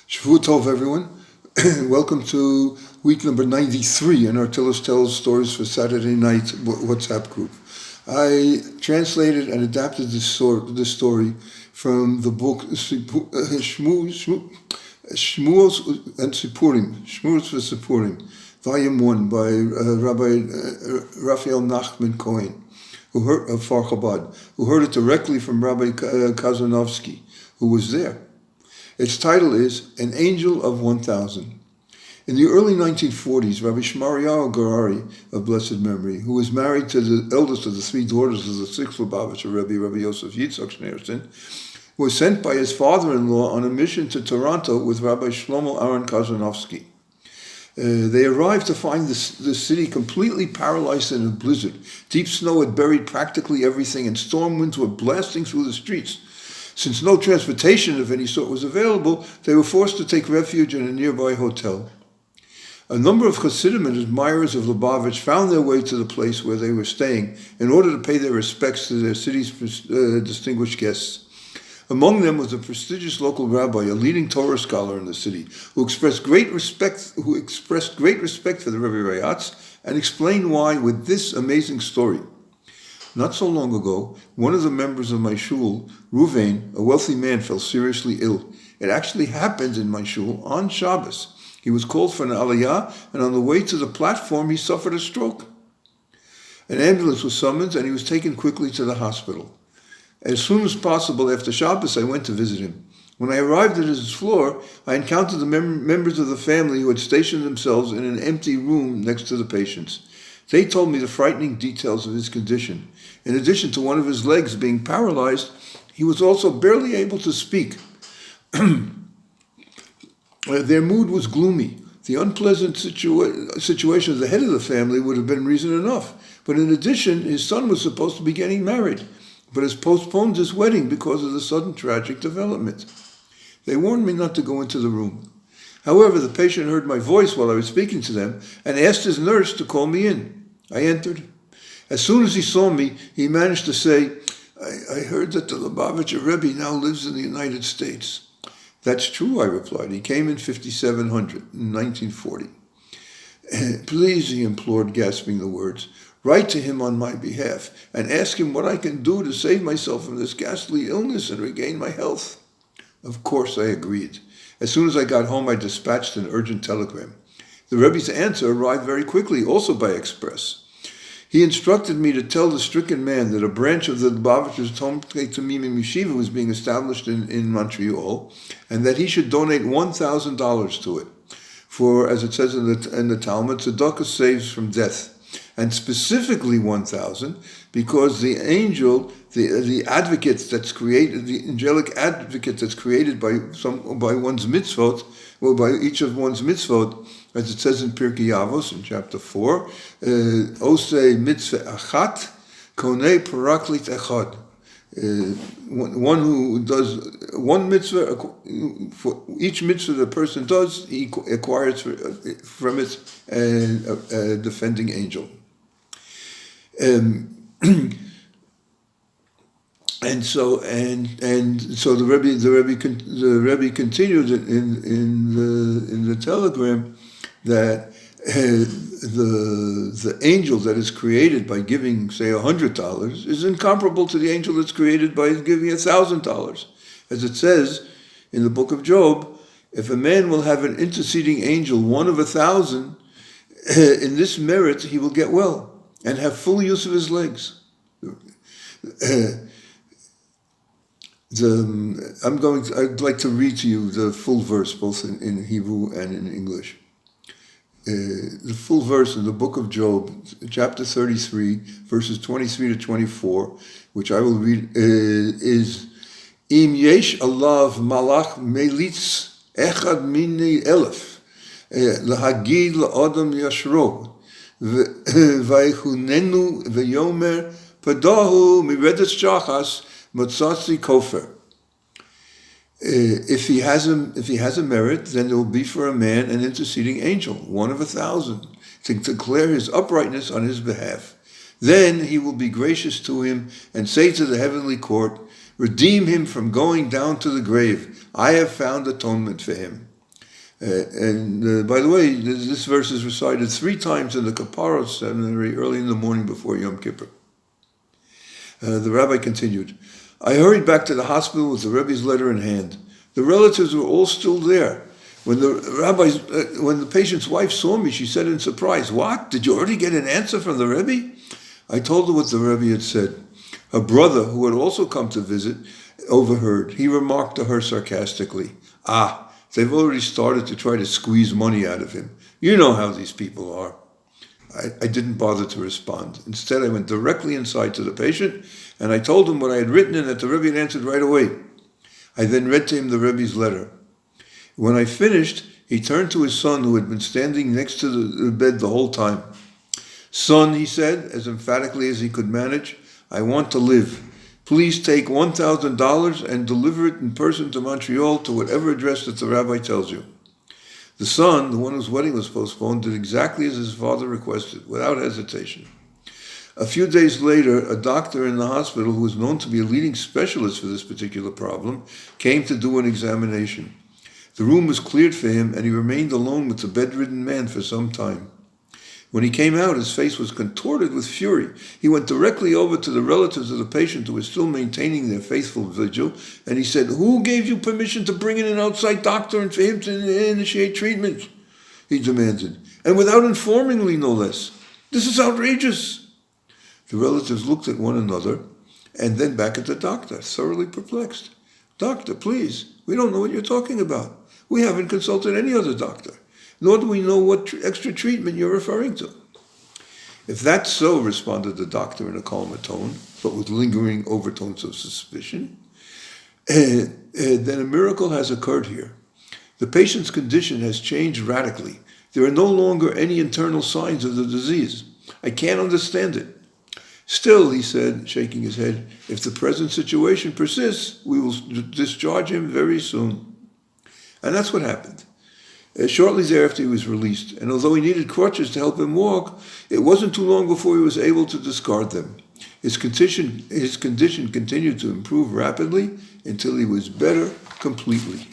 Shavuot Tov, everyone. Welcome to week number 93 in our TillesTells stories for Saturday night WhatsApp group. I translated and adapted this story from the book Shemuos and Sipurim, Shemuos for Sipurim, Volume 1 by Rabbi Raphael Nachman Cohen, of Chabad, who heard it directly from Rabbi Kazanovsky, who was there. Its title is An Angel of 1000. In the early 1940s, Rabbi Shmaryahu Gurary, of blessed memory, who was married to the eldest of the three daughters of the sixth Lubavitcher Rebbe, Rabbi Yosef Yitzchak Schneerson, was sent by his father-in-law on a mission to Toronto with Rabbi Shlomo Aaron Kazanovsky. They arrived to find the city completely paralyzed in a blizzard. Deep snow had buried practically everything, and storm winds were blasting through the streets. Since no transportation of any sort was available, they were forced to take refuge in a nearby hotel. A number of Hasidim and admirers of Lubavitch found their way to the place where they were staying in order to pay their respects to their city's distinguished guests. Among them was a prestigious local rabbi, a leading Torah scholar in the city, who expressed great respect for the Rebbe Rayatz and explained why with this amazing story. Not so long ago, one of the members of my shul, Ruvain, a wealthy man, fell seriously ill. It actually happened in my shul on Shabbos. He was called for an aliyah, and on the way to the platform, he suffered a stroke. An ambulance was summoned, and he was taken quickly to the hospital. As soon as possible after Shabbos, I went to visit him. When I arrived at his floor, I encountered the members of the family who had stationed themselves in an empty room next to the patients. They told me the frightening details of his condition. In addition to one of his legs being paralyzed, he was also barely able to speak. Their mood was gloomy. The unpleasant situation of the head of the family would have been reason enough. But in addition, his son was supposed to be getting married, but has postponed his wedding because of the sudden tragic development. They warned me not to go into the room. However, the patient heard my voice while I was speaking to them and asked his nurse to call me in. I entered. As soon as he saw me, he managed to say, I heard that the Lubavitcher Rebbe now lives in the United States. That's true, I replied. He came in 5700, in 1940. Please, he implored, gasping the words, write to him on my behalf and ask him what I can do to save myself from this ghastly illness and regain my health. Of course, I agreed. As soon as I got home, I dispatched an urgent telegram. The Rebbe's answer arrived very quickly, also by express. He instructed me to tell the stricken man that a branch of the Lubavitcher's Tomkei Tamimim Yeshiva was being established in Montreal, and that he should donate $1,000 to it. For, as it says in the Talmud, tzedakah saves from death. And specifically 1,000, because the angel, the advocate that's created, the angelic advocate that's created by one's mitzvot, or by each of one's mitzvot, as it says in Pirkei Avos in chapter 4, Osei mitzvah achat, konei paraklit echad. One who does one mitzvah, for each mitzvah the person does, he acquires from it a defending angel. And so the Rebbe continued in the telegram that the angel that is created by giving, say, $100 is incomparable to the angel that's created by giving $1,000. As it says in the book of Job, if a man will have an interceding angel, one of 1,000, in this merit he will get well and have full use of his legs. I'd like to read to you the full verse, both in Hebrew and in English. The full verse in the book of Job, chapter 33, verses 23 to 24, which I will read, is Im yesh alav malach melitz echad mini elef lahagid laadam yashro vaychunenu vayomer padahu miredes shachas matzatzi kofer. If he has a merit, then there will be for a man an interceding angel, one of 1,000, to declare his uprightness on his behalf. Then he will be gracious to him and say to the heavenly court, redeem him from going down to the grave. I have found atonement for him. By the way, this verse is recited 3 times in the Kapara seminary early in the morning before Yom Kippur. The rabbi continued, I hurried back to the hospital with the Rebbe's letter in hand. The relatives were all still there. When the patient's wife saw me, she said in surprise, what? Did you already get an answer from the Rebbe? I told her what the Rebbe had said. Her brother, who had also come to visit, overheard. He remarked to her sarcastically, they've already started to try to squeeze money out of him. You know how these people are. I didn't bother to respond. Instead, I went directly inside to the patient, and I told him what I had written and that the Rebbe had answered right away. I then read to him the Rebbe's letter. When I finished, he turned to his son, who had been standing next to the bed the whole time. Son, he said, as emphatically as he could manage, I want to live. Please take $1,000 and deliver it in person to Montreal to whatever address that the rabbi tells you. The son, the one whose wedding was postponed, did exactly as his father requested, without hesitation. A few days later, a doctor in the hospital, who was known to be a leading specialist for this particular problem, came to do an examination. The room was cleared for him, and he remained alone with the bedridden man for some time. When he came out, his face was contorted with fury. He went directly over to the relatives of the patient, who were still maintaining their faithful vigil, and he said, who gave you permission to bring in an outside doctor and for him to initiate treatment? He demanded, and without informing me, no less. This is outrageous. The relatives looked at one another, and then back at the doctor, thoroughly perplexed. Doctor, please, we don't know what you're talking about. We haven't consulted any other doctor, nor do we know what extra treatment you're referring to. If that's so, responded the doctor in a calmer tone, but with lingering overtones of suspicion, then a miracle has occurred here. The patient's condition has changed radically. There are no longer any internal signs of the disease. I can't understand it. Still, he said, shaking his head, if the present situation persists, we will discharge him very soon. And that's what happened. Shortly thereafter, he was released, and although he needed crutches to help him walk, it wasn't too long before he was able to discard them. His condition continued to improve rapidly until he was better completely.